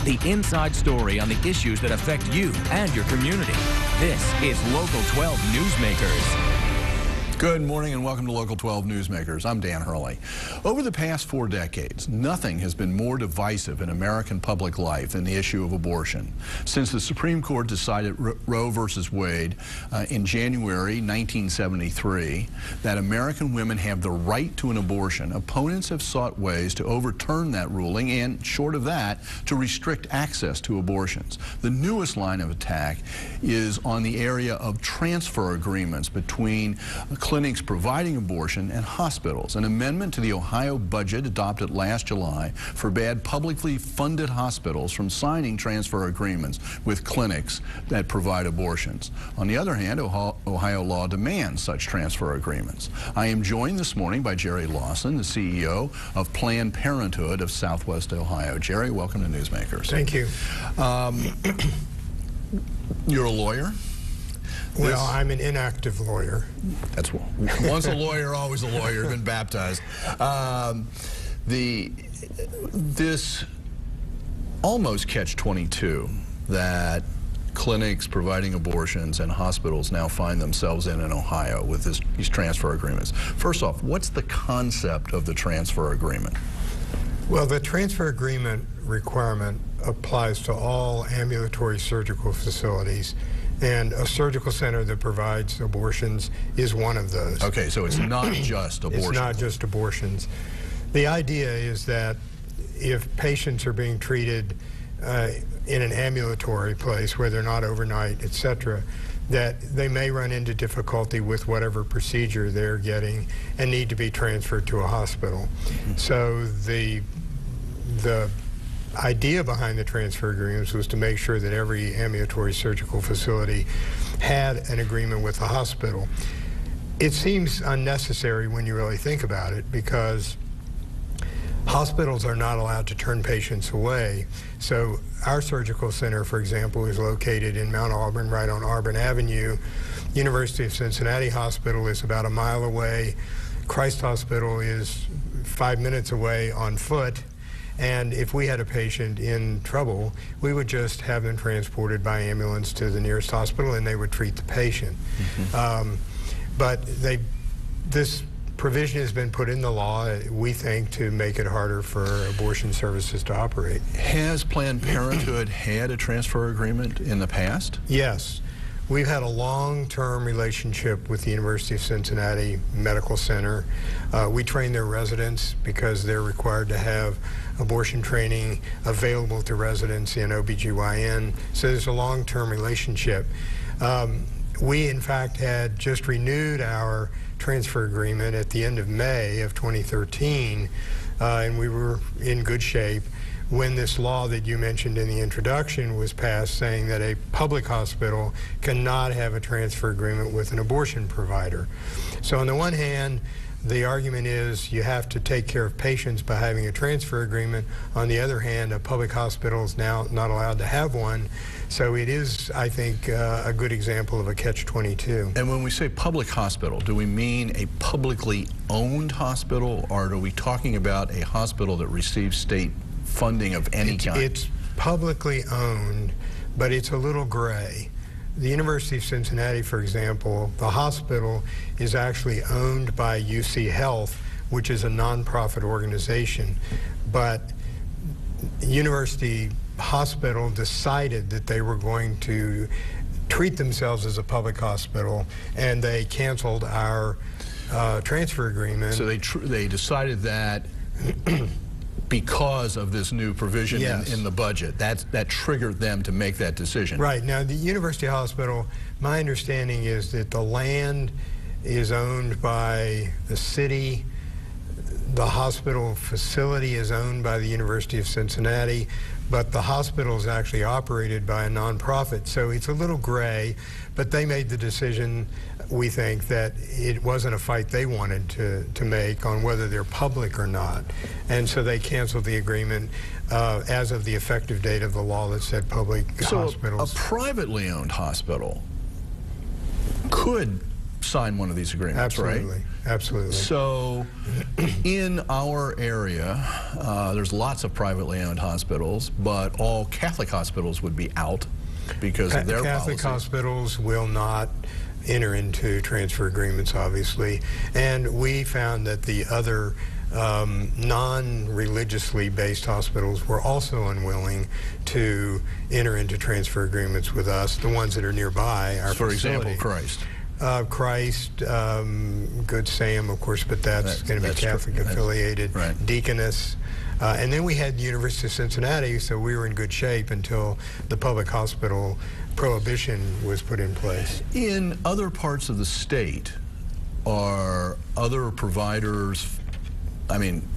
The inside story on the issues that affect you and your community. This is Local 12 Newsmakers. Good morning and welcome to Local 12 Newsmakers. I'm Dan Hurley. Over the past 4 decades, nothing has been more divisive in American public life than the issue of abortion. Since the Supreme Court decided Roe versus Wade in January 1973 that American women have the right to an abortion, opponents have sought ways to overturn that ruling and, short of that, to restrict access to abortions. The newest line of attack is on the area of transfer agreements between clinics providing abortion and hospitals. An amendment to the Ohio budget adopted last July forbade publicly funded hospitals from signing transfer agreements with clinics that provide abortions. On the other hand, Ohio law demands such transfer agreements. I am joined this morning by Jerry Lawson, the CEO of Planned Parenthood of Southwest Ohio. Jerry, welcome to Newsmakers. Thank you. You're a lawyer? Well, I'm an inactive lawyer. That's once a lawyer, always a lawyer. Been baptized. This almost catch-22 that clinics providing abortions and hospitals now find themselves in Ohio with these transfer agreements. First off, what's the concept of the transfer agreement? Well, the transfer agreement requirement applies to all ambulatory surgical facilities, and a surgical center that provides abortions is one of those. Okay, so it's not just abortions. It's not just abortions. The idea is that if patients are being treated in an ambulatory place where they're not overnight, etc., that they may run into difficulty with whatever procedure they're getting and need to be transferred to a hospital. Mm-hmm. So the idea behind the transfer agreements was to make sure that every ambulatory surgical facility had an agreement with the hospital. It seems unnecessary when you really think about it, because hospitals are not allowed to turn patients away. So our surgical center, for example, is located in Mount Auburn, right on Auburn Avenue. University of Cincinnati Hospital is about a mile away. Christ Hospital is 5 minutes away on foot. And if we had a patient in trouble, we would just have them transported by ambulance to the nearest hospital and they would treat the patient. Mm-hmm. But this provision has been put in the law, we think, to make it harder for abortion services to operate. Has Planned Parenthood had a transfer agreement in the past? Yes. We've had a long-term relationship with the University of Cincinnati Medical Center. We train their residents because they're required to have abortion training available to residents in OBGYN. So there's a long-term relationship. We, in fact, had just renewed our transfer agreement at the end of May of 2013, and we were in good shape when this law that you mentioned in the introduction was passed, saying that a public hospital cannot have a transfer agreement with an abortion provider. So on the one hand, the argument is you have to take care of patients by having a transfer agreement. On the other hand, a public hospital is now not allowed to have one. So it is, I think, a good example of a catch-22. And when we say public hospital, do we mean a publicly owned hospital, or are we talking about a hospital that receives state funding of any kind? It's publicly owned, but it's a little gray. The University of Cincinnati, for example, the hospital is actually owned by UC Health, which is a nonprofit organization. But University Hospital decided that they were going to treat themselves as a public hospital, and they canceled our transfer agreement. So they decided that because of this new provision in the budget. That triggered them to make that decision. Right. Now, the University Hospital, my understanding is that the land is owned by the city. The hospital facility is owned by the University of Cincinnati, but the hospital is actually operated by a nonprofit. So it's a little gray, but they made the decision, we think, that it wasn't a fight they wanted to make on whether they're public or not. And so they canceled the agreement as of the effective date of the law that said public hospitals. So a privately owned hospital could sign one of these agreements, right? Absolutely, absolutely. So in our area, there's lots of privately owned hospitals, but all Catholic hospitals would be out because of their Catholic policies. hospitals will not enter into transfer agreements, obviously, and we found that the other non-religiously based hospitals were also unwilling to enter into transfer agreements with us, the ones that are nearby our For facility. example, Christ. Christ, Good Sam, of course, but that's going to be Catholic affiliated. Right. Deaconess. And then we had the University of Cincinnati, so we were in good shape until the public hospital prohibition was put in place. In other parts of the state, are other providers, I mean,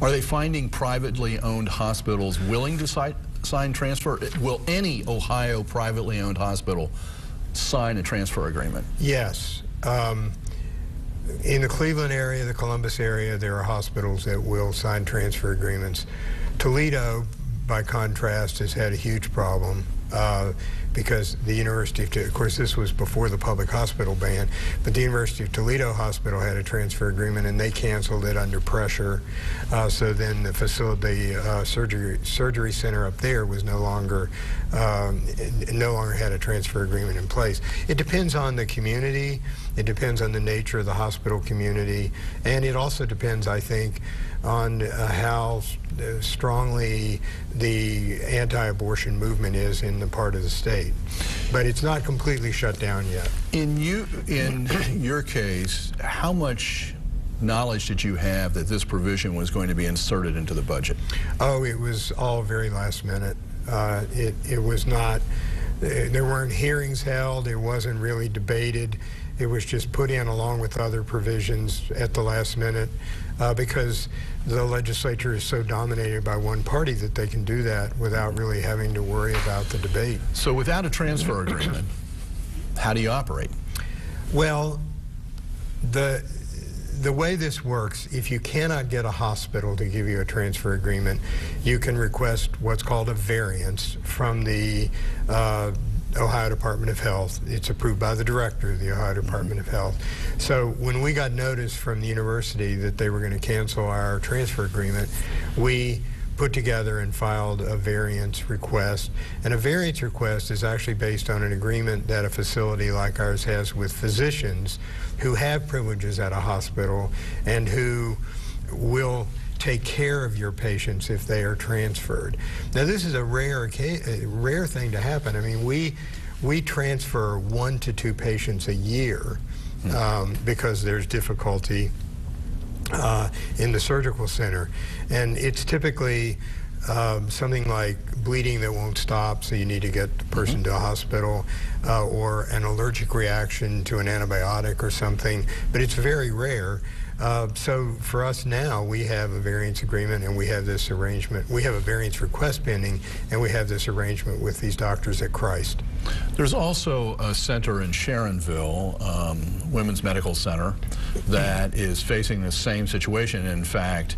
are they finding privately owned hospitals willing to sign transfer? Will any Ohio privately owned hospital sign a transfer agreement? Yes. In the Cleveland area, the Columbus area, there are hospitals that will sign transfer agreements. Toledo, by contrast, has had a huge problem because the University of course, this was before the public hospital ban, but the University of Toledo Hospital had a transfer agreement and they canceled it under pressure. So then the facility, surgery center up there was no longer had a transfer agreement in place. It depends on the community, it depends on the nature of the hospital community, and it also depends, I think, on how strongly the anti-abortion movement is in the part of the state. But it's not completely shut down yet. In your case, how much knowledge did you have that this provision was going to be inserted into the budget? Oh, it was all very last minute. It was not, there weren't hearings held, it wasn't really debated. It was just put in along with other provisions at the last minute because the legislature is so dominated by one party that they can do that without really having to worry about the debate. So without a transfer agreement, how do you operate? Well, the way this works, if you cannot get a hospital to give you a transfer agreement, you can request what's called a variance from the Ohio Department of Health. It's approved by the director of the Ohio Department of Health. So when we got notice from the university that they were going to cancel our transfer agreement, we put together and filed a variance request. And a variance request is actually based on an agreement that a facility like ours has with physicians who have privileges at a hospital and who will take care of your patients if they are transferred. Now, this is a rare thing to happen. I mean, we transfer 1 to 2 patients a year because there's difficulty in the surgical center. And it's typically something like bleeding that won't stop, so you need to get the person to a hospital, or an allergic reaction to an antibiotic or something, but it's very rare. So for us now, we have a variance agreement and we have this arrangement. We have a variance request pending and we have this arrangement with these doctors at Christ. There's also a center in Sharonville, Women's Medical Center, that is facing the same situation. In fact,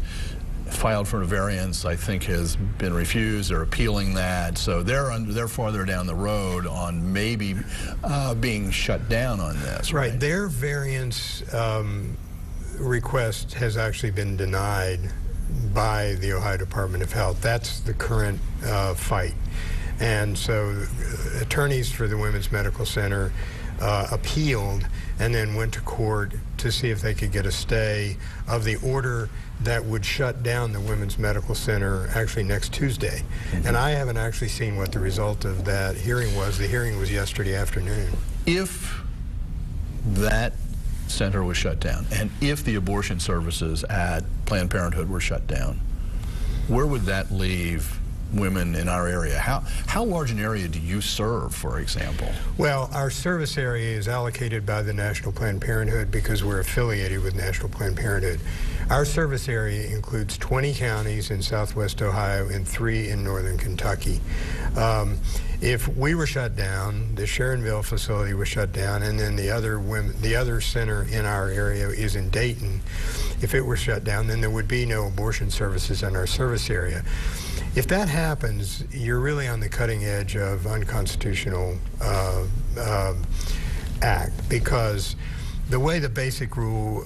filed for a variance, I think has been refused. They're appealing that. So they're farther down the road on maybe being shut down on this. Right. Their variance request has actually been denied by the Ohio Department of Health. That's the current fight. And so attorneys for the Women's Medical Center appealed and then went to court to see if they could get a stay of the order that would shut down the Women's Medical Center actually next Tuesday. And I haven't actually seen what the result of that hearing was. The hearing was yesterday afternoon. If that center was shut down, and if the abortion services at Planned Parenthood were shut down, where would that leave women in our area? How large an area do you serve, for example? Well, our service area is allocated by the National Planned Parenthood because we're affiliated with National Planned Parenthood. Our service area includes 20 counties in southwest Ohio and 3 in northern Kentucky. If we were shut down, the Sharonville facility was shut down, and then the other center in our area is in Dayton. If it were shut down, then there would be no abortion services in our service area. If that happens, you're really on the cutting edge of unconstitutional act, because the way the basic rule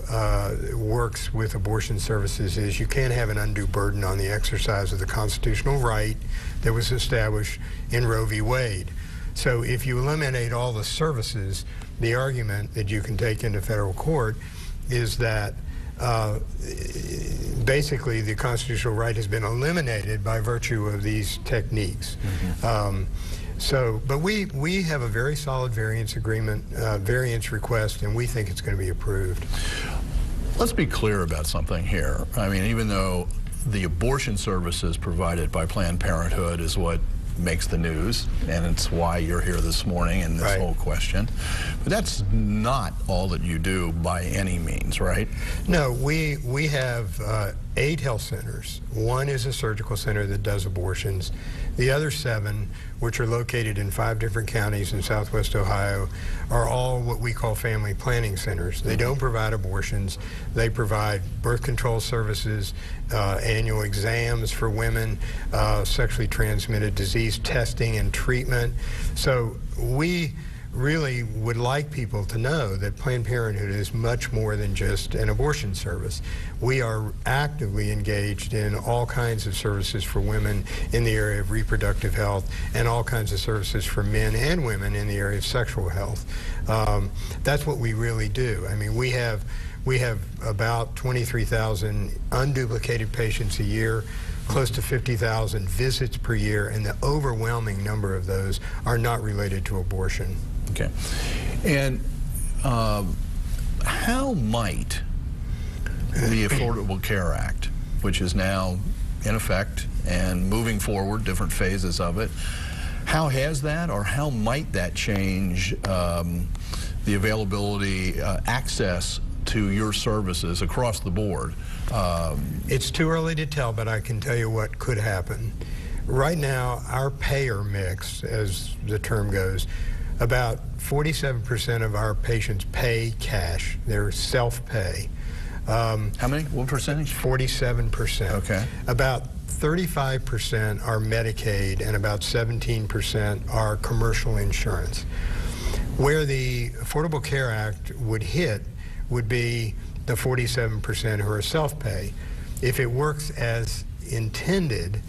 works with abortion services is you can't have an undue burden on the exercise of the constitutional right that was established in Roe v. Wade. So if you eliminate all the services, the argument that you can take into federal court is that basically the constitutional right has been eliminated by virtue of these techniques. But we have a very solid variance agreement, variance request, and we think it's going to be approved. Let's be clear about something here. I mean, even though the abortion services provided by Planned Parenthood is what makes the news, and it's why you're here this morning in this whole question, but that's not all that you do by any means, right? No, we have 8 health centers. One is a surgical center that does abortions. The other 7, which are located in 5 different counties in Southwest Ohio, are all what we call family planning centers. They don't provide abortions. They provide birth control services, annual exams for women, sexually transmitted disease testing and treatment. So we really would like people to know that Planned Parenthood is much more than just an abortion service. We are actively engaged in all kinds of services for women in the area of reproductive health, and all kinds of services for men and women in the area of sexual health. That's what we really do. I mean, we have about 23,000 unduplicated patients a year, close to 50,000 visits per year, and the overwhelming number of those are not related to abortion. Okay. And how might the Affordable Care Act, which is now in effect and moving forward, different phases of it, how has that, or how might that change the availability, access to your services across the board? It's too early to tell, but I can tell you what could happen. Right now, our payer mix, as the term goes, about 47% of our patients pay cash. They're self-pay. How many? What percentage? 47%. Okay. About 35% are Medicaid, and about 17% are commercial insurance. Where the Affordable Care Act would hit would be the 47% who are self-pay. If it works as intended,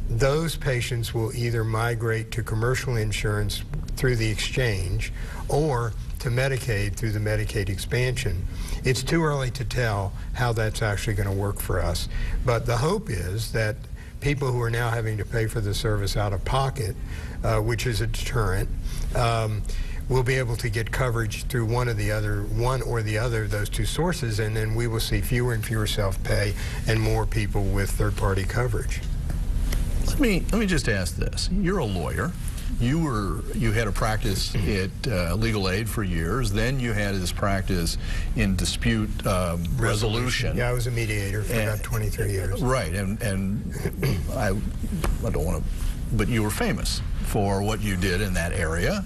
those patients will either migrate to commercial insurance through the exchange or to Medicaid through the Medicaid expansion. It's too early to tell how that's actually going to work for us. But the hope is that people who are now having to pay for the service out of pocket, which is a deterrent, will be able to get coverage through one or the other of those 2 sources, and then we will see fewer and fewer self-pay and more people with third-party coverage. Let me just ask this. You're a lawyer. You had a practice at Legal Aid for years. Then you had this practice in dispute resolution. Yeah, I was a mediator for about 23 years. Right, and I don't want to, but you were famous for what you did in that area.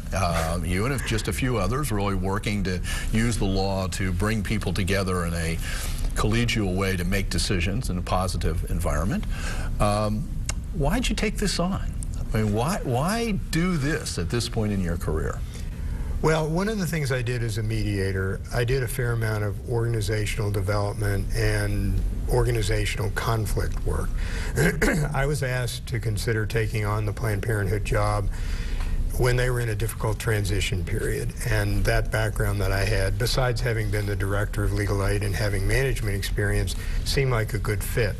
You and just a few others really working to use the law to bring people together in a collegial way to make decisions in a positive environment. Why'd you take this on? I mean, why do this at this point in your career? Well, one of the things I did as a mediator, I did a fair amount of organizational development and organizational conflict work. I was asked to consider taking on the Planned Parenthood job when they were in a difficult transition period, and that background that I had, besides having been the director of Legal Aid and having management experience, seemed like a good fit.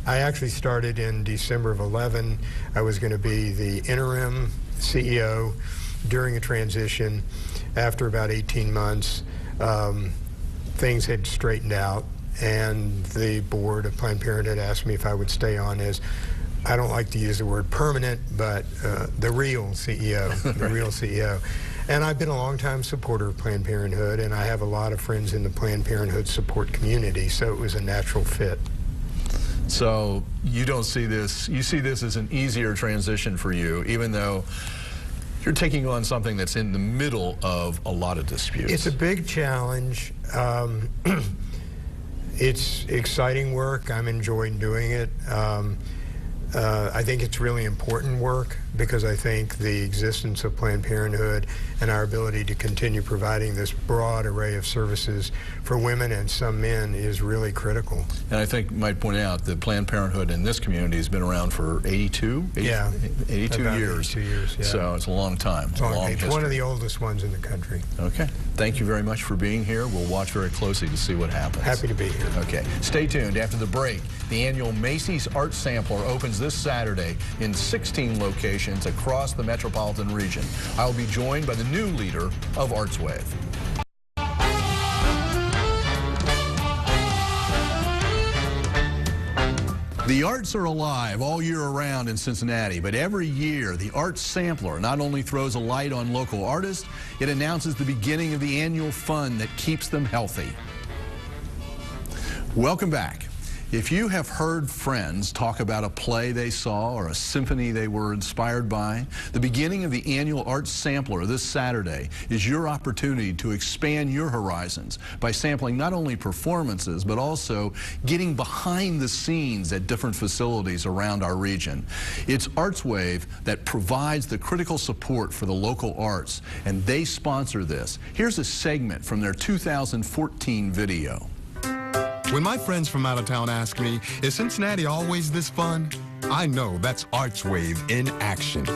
I actually started in December of 11. I was going to be the interim CEO during a transition. After about 18 months, things had straightened out, and the board of Planned Parenthood asked me if I would stay on as, I don't like to use the word permanent, but the real CEO, the real CEO. And I've been a longtime supporter of Planned Parenthood, and I have a lot of friends in the Planned Parenthood support community, so it was a natural fit. So you don't see this, you see this as an easier transition for you, even though you're taking on something that's in the middle of a lot of disputes. It's a big challenge. It's exciting work. I'm enjoying doing it. I think it's really important work because I think the existence of Planned Parenthood and our ability to continue providing this broad array of services for women and some men is really critical. And I think you might point out that Planned Parenthood in this community has been around for 82 years. 82 years, yeah. So it's a long time. It's a long history. One of the oldest ones in the country. Okay. Thank you very much for being here. We'll watch very closely to see what happens. Happy to be here. Okay. Stay tuned. After the break, the annual Macy's Art Sampler opens this Saturday in 16 locations across the metropolitan region. I'll be joined by the new leader of ArtsWave. The arts are alive all year around in Cincinnati, but every year the Arts Sampler not only throws a light on local artists, it announces the beginning of the annual fund that keeps them healthy. Welcome back. If you have heard friends talk about a play they saw or a symphony they were inspired by, the beginning of the annual Arts Sampler this Saturday is your opportunity to expand your horizons by sampling not only performances, but also getting behind the scenes at different facilities around our region. It's ArtsWave that provides the critical support for the local arts, and they sponsor this. Here's a segment from their 2014 video. When my friends from out of town ask me, is Cincinnati always this fun? I know that's ArtsWave in action.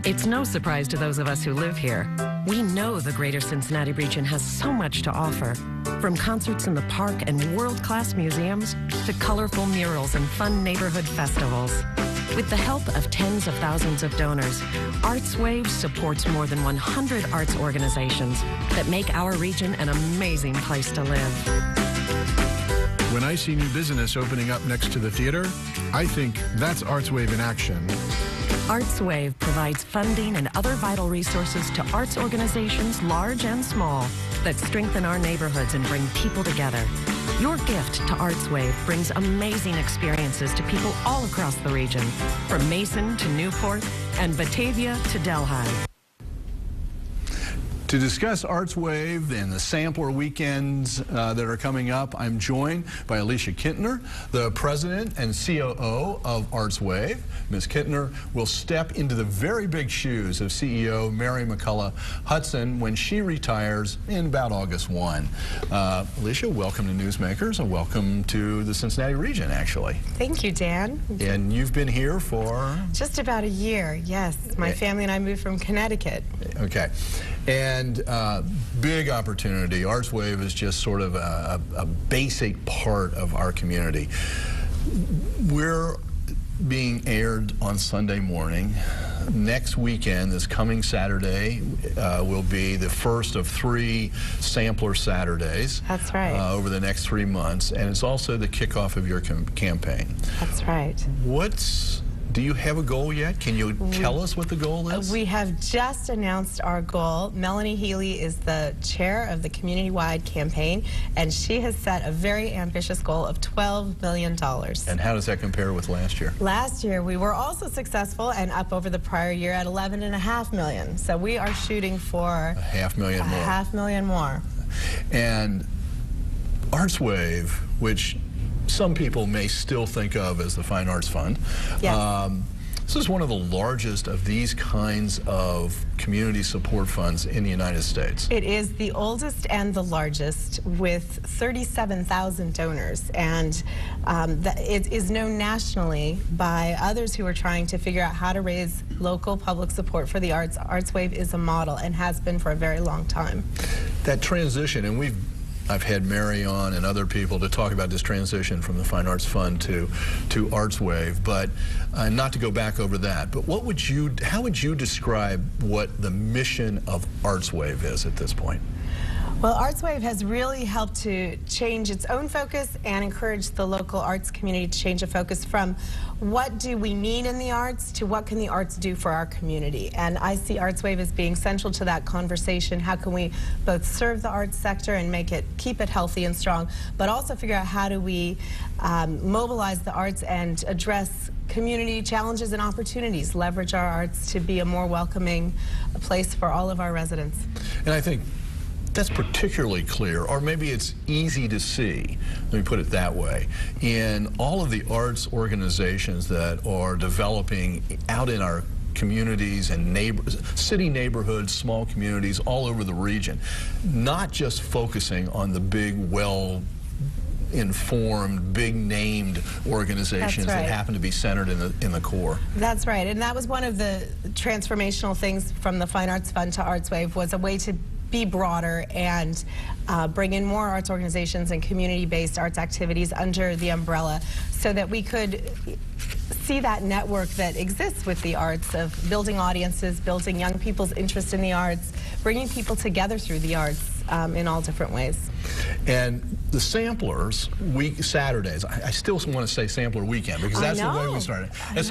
It's no surprise to those of us who live here. We know the greater Cincinnati region has so much to offer. From concerts in the park and world-class museums to colorful murals and fun neighborhood festivals. With the help of tens of thousands of donors, ArtsWave supports more than 100 arts organizations that make our region an amazing place to live. When I see new business opening up next to the theater, I think that's ArtsWave in action. ArtsWave provides funding and other vital resources to arts organizations, large and small, that strengthen our neighborhoods and bring people together. Your gift to ArtsWave brings amazing experiences to people all across the region, from Mason to Newport and Batavia to Delhi. To discuss ArtsWave and the sampler weekends that are coming up, I'm joined by Alecia Kintner, the president and COO of ArtsWave. Ms. Kintner will step into the very big shoes of CEO Mary McCullough Hudson when she retires in about August 1. Alecia, welcome to Newsmakers and welcome to the Cincinnati region, actually. Thank you, Dan. And you've been here for? Just about a year, yes. My family and I moved from Connecticut. Okay. And big opportunity. ArtsWave is just sort of a basic part of our community. We're being aired on Sunday morning. Next weekend, this coming Saturday, will be the first of 3 sampler Saturdays. That's right. Over the next 3 months, and it's also the kickoff of your campaign. That's right. Do you have a goal yet? Can you tell us what the goal is? We have just announced our goal. Melanie Healy is the chair of the community-wide campaign, and she has set a very ambitious goal of $12 million. And how does that compare with last year? Last year, we were also successful and up over the prior year at $11.5 million. So we are shooting for $500,000 more. And ArtsWave, which some people may still think of as the Fine Arts Fund. Yes. This is one of the largest of these kinds of community support funds in the United States. It is the oldest and the largest, with 37,000 donors, and it is known nationally by others who are trying to figure out how to raise local public support for the arts. ArtsWave is a model and has been for a very long time. That transition, and I've had Mary on and other people to talk about this transition from the Fine Arts Fund to ArtsWave, but not to go back over that, but how would you describe what the mission of ArtsWave is at this point? Well, ArtsWave has really helped to change its own focus and encourage the local arts community to change the focus from what do we need in the arts to what can the arts do for our community. And I see ArtsWave as being central to that conversation. How can we both serve the arts sector and keep it healthy and strong, but also figure out how do we mobilize the arts and address community challenges and opportunities, leverage our arts to be a more welcoming place for all of our residents. And I think that's particularly clear, or maybe it's easy to see, let me put it that way, in all of the arts organizations that are developing out in our communities and city neighborhoods, small communities all over the region, not just focusing on the big, well-informed, big-named organizations that happen to be centered in the core. That's right, and that was one of the transformational things from the Fine Arts Fund to ArtsWave, was a way to be broader and bring in more arts organizations and community-based arts activities under the umbrella, so that we could see that network that exists with the arts, of building audiences, building young people's interest in the arts, bringing people together through the arts in all different ways. And the samplers, Saturdays, I still want to say sampler weekend, because that's the way we started. It's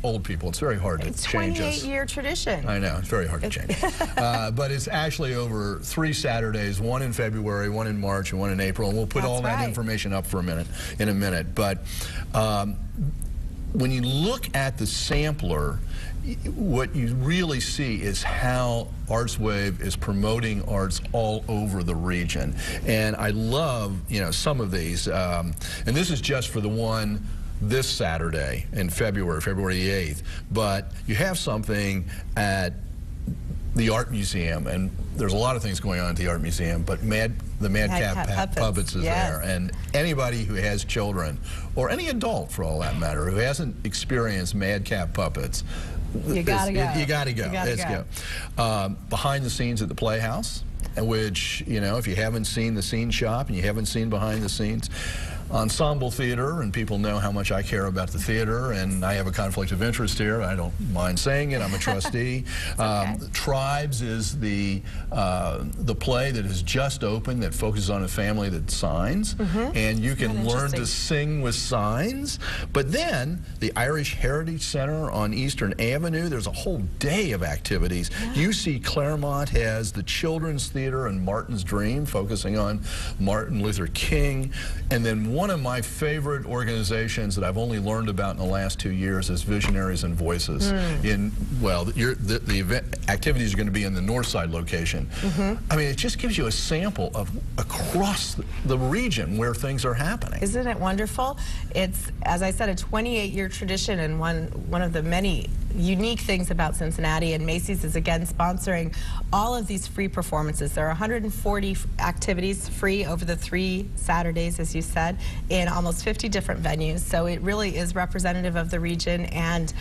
old people, it's very hard to change us. It's a 28-year tradition. I know, it's very hard to change. But it's actually over 3 Saturdays, one in February, one in March, and one in April, and we'll put all that information up for in a minute. But when you look at the sampler, what you really see is how ArtsWave is promoting arts all over the region. And I love, some of these. And this is just for the one this Saturday in February 8th. But you have something at the Art Museum, and there's a lot of things going on at the Art Museum, but the Madcap Puppets is there. And anybody who has children, or any adult for all that matter, who hasn't experienced Madcap Puppets, you gotta go. You gotta go. Let's go. Behind the scenes at the Playhouse, which, if you haven't seen the Scene Shop and you haven't seen behind the scenes, ensemble theater, and people know how much I care about the theater, and I have a conflict of interest here. I don't mind saying it. I'm a trustee. Tribes is the play that has just opened that focuses on a family that signs, and you can learn to sing with signs. But then the Irish Heritage Center on Eastern Avenue, there's a whole day of activities. UC Claremont has the Children's Theater and Martin's Dream, focusing on Martin Luther King. And then one of my favorite organizations that I've only learned about in the last 2 years is Visionaries and Voices. The event activities are going to be in the Northside location. I mean, it just gives you a sample of across the region where things are happening. Isn't it wonderful? It's, as I said, a 28-year tradition, and one of the many unique things about Cincinnati, and Macy's is again sponsoring all of these free performances. There are 140 activities free over the 3 Saturdays, as you said, in almost 50 different venues. So it really is representative of the region and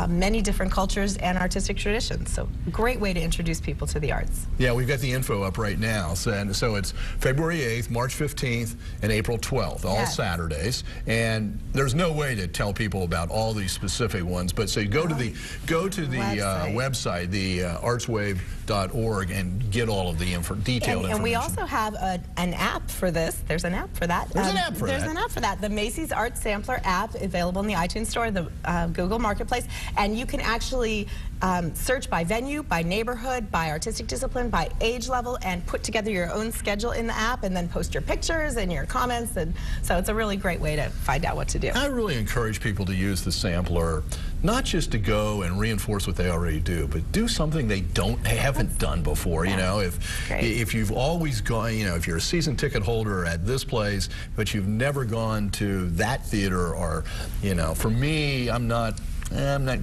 many different cultures and artistic traditions. So great way to introduce people to the arts. Yeah, we've got the info up right now. So it's February 8th, March 15th, and April 12th, all Saturdays. And there's no way to tell people about all these specific ones, but so you go to the website, the artswave.org, and get all of the detailed information. And we also have an app for this. There's an app for that. There's an app for that. There's an app for that. The Macy's Art Sampler app, available in the iTunes Store, the Google Marketplace, and you can actually search by venue, by neighborhood, by artistic discipline, by age level, and put together your own schedule in the app, and then post your pictures and your comments. And so it's a really great way to find out what to do. I really encourage people to use the sampler, not just to go and reinforce what they already do, but do something they haven't done before. If you've always gone, if you're a season ticket holder at this place, but you've never gone to that theater, or, for me, I'm not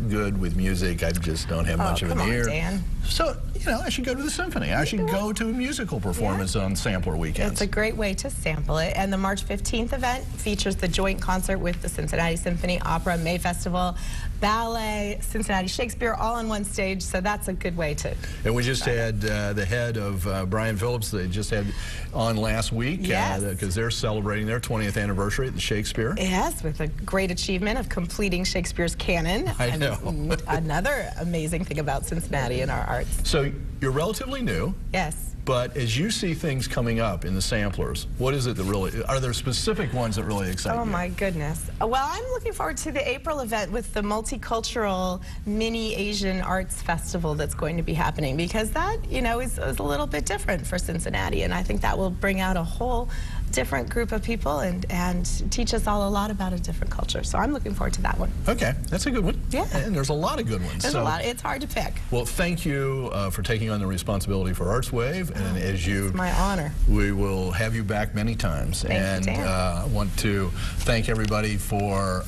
good with music. I just don't have much of an ear. Dan. So, I should go to the symphony. I should go to a musical performance on sampler weekends. It's a great way to sample it. And the March 15th event features the joint concert with the Cincinnati Symphony, Opera, May Festival, Ballet, Cincinnati Shakespeare, all on one stage. So that's a good way to. And we just had the head of Brian Phillips, they just had on last week, because they're celebrating their 20th anniversary at the Shakespeare. Yes, with a great achievement of completing Shakespeare's canon. I know. Another amazing thing about Cincinnati and our arts. So you're relatively new. Yes. But as you see things coming up in the samplers, what is it that really, are there specific ones that really excite you? Oh my goodness. Well, I'm looking forward to the April event with the multicultural mini Asian arts festival that's going to be happening, because that, is a little bit different for Cincinnati, and I think that will bring out a whole different group of people and teach us all a lot about a different culture. So I'm looking forward to that one. Okay, that's a good one. Yeah. And there's a lot of good ones. There's a lot. It's hard to pick. Well, thank you for taking on the responsibility for ArtsWave. And as you... It's my honor. We will have you back many times. Thank you, Dan. I want to thank everybody for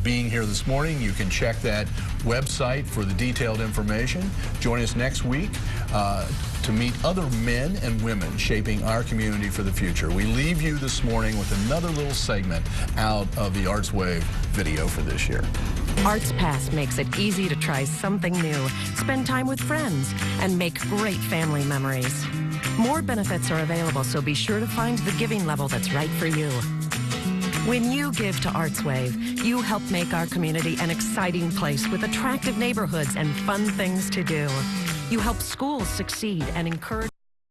being here this morning. You can check that website for the detailed information. Join us next week to meet other men and women shaping our community for the future. We leave you this morning with another little segment out of the ArtsWave video for this year. Arts Pass makes it easy to try something new, spend time with friends, and make great family memories. More benefits are available, so be sure to find the giving level that's right for you. When you give to ArtsWave, you help make our community an exciting place with attractive neighborhoods and fun things to do. You help schools succeed and encourage